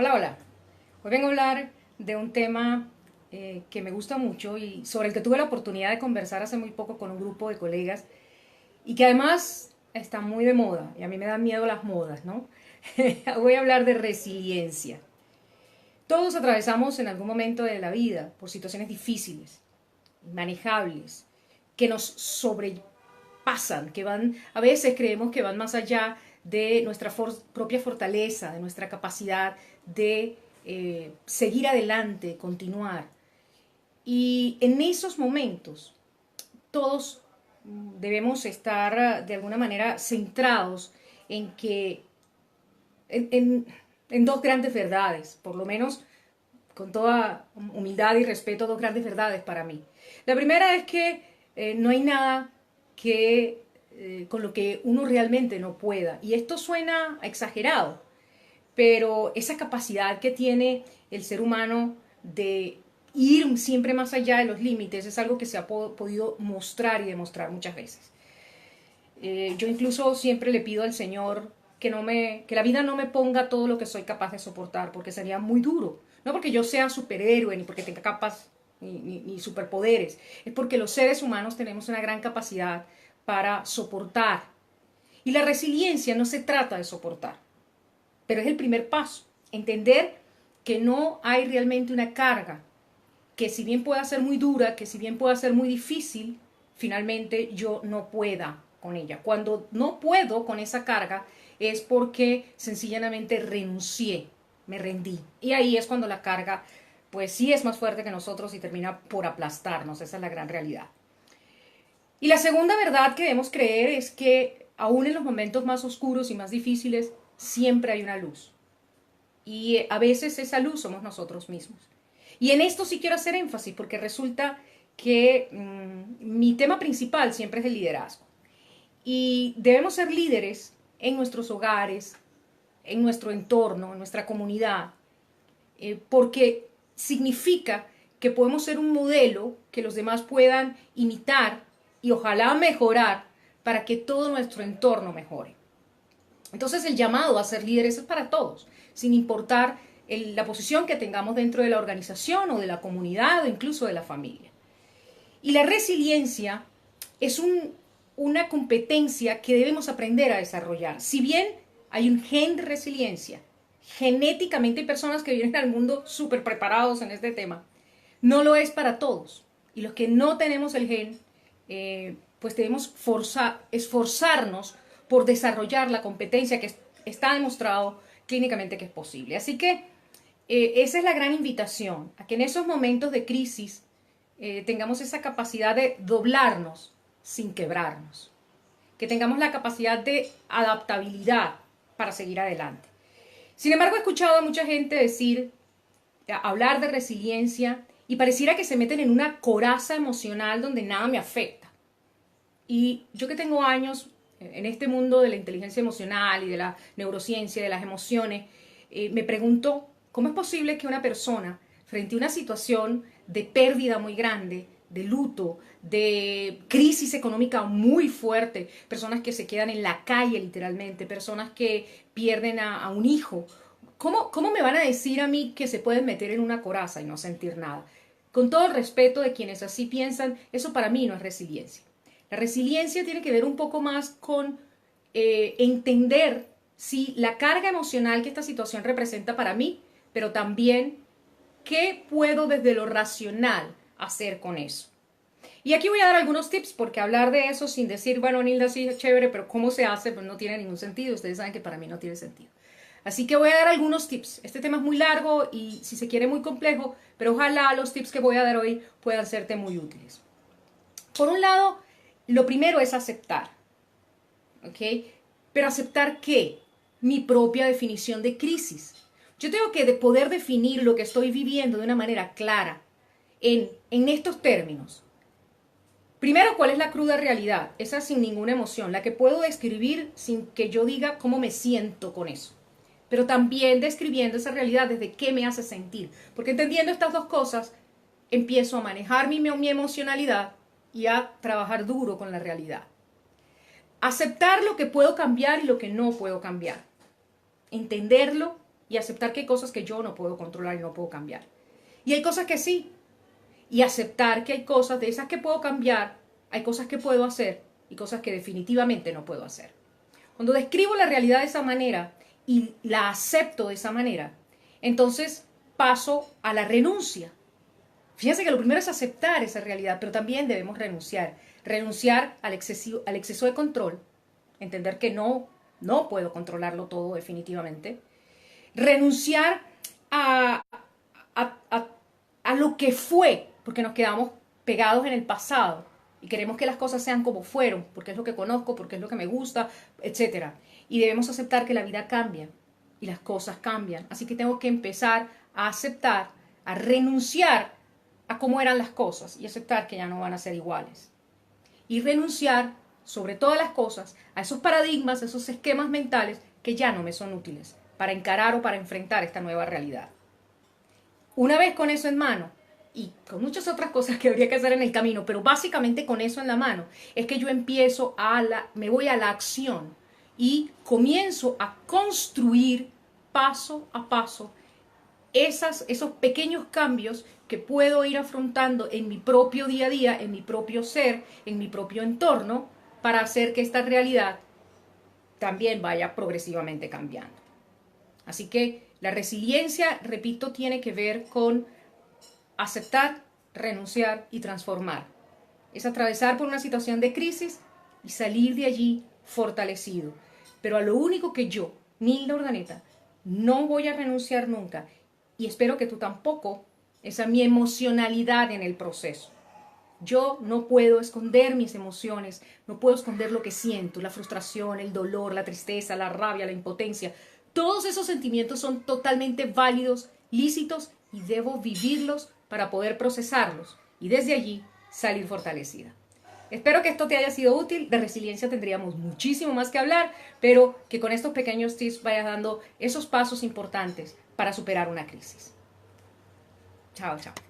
Hola, hola. Hoy vengo a hablar de un tema que me gusta mucho y sobre el que tuve la oportunidad de conversar hace muy poco con un grupo de colegas y que además está muy de moda y a mí me dan miedo las modas, ¿no? Voy a hablar de resiliencia. Todos atravesamos en algún momento de la vida por situaciones difíciles, manejables, que nos sobrepasan, que van, a veces creemos que van más allá de nuestra propia fortaleza, de nuestra capacidad de seguir adelante, continuar. Y en esos momentos todos debemos estar de alguna manera centrados en que en, en, en dos grandes verdades, por lo menos con toda humildad y respeto, dos grandes verdades para mí. La primera es que no hay nada que con lo que uno realmente no pueda. Y esto suena exagerado, pero esa capacidad que tiene el ser humano de ir siempre más allá de los límites es algo que se ha podido mostrar y demostrar muchas veces. Yo incluso siempre le pido al Señor que la vida no me ponga todo lo que soy capaz de soportar, porque sería muy duro. No porque yo sea superhéroe, ni porque tenga capas, ni superpoderes. Es porque los seres humanos tenemos una gran capacidad para soportar. Y la resiliencia no se trata de soportar, pero es el primer paso. Entender que no hay realmente una carga, que si bien pueda ser muy dura, que si bien pueda ser muy difícil, finalmente yo no pueda con ella. Cuando no puedo con esa carga es porque sencillamente renuncié, me rendí. Y ahí es cuando la carga, pues sí es más fuerte que nosotros y termina por aplastarnos. Esa es la gran realidad. Y la segunda verdad que debemos creer es que aún en los momentos más oscuros y más difíciles, siempre hay una luz. Y a veces esa luz somos nosotros mismos. Y en esto sí quiero hacer énfasis porque resulta que mi tema principal siempre es el liderazgo. Y debemos ser líderes en nuestros hogares, en nuestro entorno, en nuestra comunidad, porque significa que podemos ser un modelo que los demás puedan imitar y ojalá mejorar para que todo nuestro entorno mejore. Entonces el llamado a ser líderes es para todos, sin importar la posición que tengamos dentro de la organización o de la comunidad o incluso de la familia. Y la resiliencia es una competencia que debemos aprender a desarrollar. Si bien hay un gen de resiliencia, genéticamente hay personas que vienen al mundo súper preparados en este tema, no lo es para todos. Y los que no tenemos el gen, pues debemos esforzarnos por desarrollar la competencia que está demostrado clínicamente que es posible. Así que esa es la gran invitación, a que en esos momentos de crisis tengamos esa capacidad de doblarnos sin quebrarnos, que tengamos la capacidad de adaptabilidad para seguir adelante. Sin embargo, he escuchado a mucha gente decir, hablar de resiliencia y pareciera que se meten en una coraza emocional donde nada me afecta. Y yo que tengo años en este mundo de la inteligencia emocional y de la neurociencia, de las emociones, me pregunto, ¿cómo es posible que una persona, frente a una situación de pérdida muy grande, de luto, de crisis económica muy fuerte, personas que se quedan en la calle literalmente, personas que pierden a un hijo, ¿cómo me van a decir a mí que se pueden meter en una coraza y no sentir nada? Con todo el respeto de quienes así piensan, eso para mí no es resiliencia. La resiliencia tiene que ver un poco más con entender si la carga emocional que esta situación representa para mí, pero también qué puedo desde lo racional hacer con eso. Y aquí voy a dar algunos tips, porque hablar de eso sin decir, bueno, Nilda, sí es chévere, pero ¿cómo se hace? Pues no tiene ningún sentido. Ustedes saben que para mí no tiene sentido. Así que voy a dar algunos tips. Este tema es muy largo y si se quiere muy complejo, pero ojalá los tips que voy a dar hoy puedan serte muy útiles. Por un lado, lo primero es aceptar, ¿ok? Pero aceptar ¿qué? Mi propia definición de crisis. Yo tengo que poder definir lo que estoy viviendo de una manera clara en estos términos. Primero, ¿cuál es la cruda realidad? Esa sin ninguna emoción, la que puedo describir sin que yo diga cómo me siento con eso. Pero también describiendo esa realidad desde qué me hace sentir. Porque entendiendo estas dos cosas, empiezo a manejar mi emocionalidad y a trabajar duro con la realidad. Aceptar lo que puedo cambiar y lo que no puedo cambiar. Entenderlo y aceptar que hay cosas que yo no puedo controlar y no puedo cambiar. Y hay cosas que sí, y aceptar que hay cosas de esas que puedo cambiar, hay cosas que puedo hacer y cosas que definitivamente no puedo hacer. Cuando describo la realidad de esa manera y la acepto de esa manera, entonces paso a la renuncia. Fíjense que lo primero es aceptar esa realidad, pero también debemos renunciar. Renunciar al exceso de control, entender que no puedo controlarlo todo definitivamente. Renunciar a, a lo que fue, porque nos quedamos pegados en el pasado y queremos que las cosas sean como fueron, porque es lo que conozco, porque es lo que me gusta, etc. Y debemos aceptar que la vida cambia y las cosas cambian. Así que tengo que empezar a aceptar, a renunciar a cómo eran las cosas y aceptar que ya no van a ser iguales. Y renunciar, sobre todas las cosas, a esos paradigmas, a esos esquemas mentales que ya no me son útiles para encarar o para enfrentar esta nueva realidad. Una vez con eso en mano, y con muchas otras cosas que habría que hacer en el camino, pero básicamente con eso en la mano, es que yo empiezo me voy a la acción y comienzo a construir paso a paso esos pequeños cambios que puedo ir afrontando en mi propio día a día, en mi propio ser, en mi propio entorno, para hacer que esta realidad también vaya progresivamente cambiando. Así que la resiliencia, repito, tiene que ver con aceptar, renunciar y transformar. Es atravesar por una situación de crisis y salir de allí fortalecido. Pero a lo único que yo, Nilda Urdaneta, no voy a renunciar nunca, y espero que tú tampoco, es a mi emocionalidad en el proceso. Yo no puedo esconder mis emociones, no puedo esconder lo que siento, la frustración, el dolor, la tristeza, la rabia, la impotencia. Todos esos sentimientos son totalmente válidos, lícitos y debo vivirlos para poder procesarlos y desde allí salir fortalecida. Espero que esto te haya sido útil. De resiliencia tendríamos muchísimo más que hablar, pero que con estos pequeños tips vayas dando esos pasos importantes para superar una crisis. Chao, chao.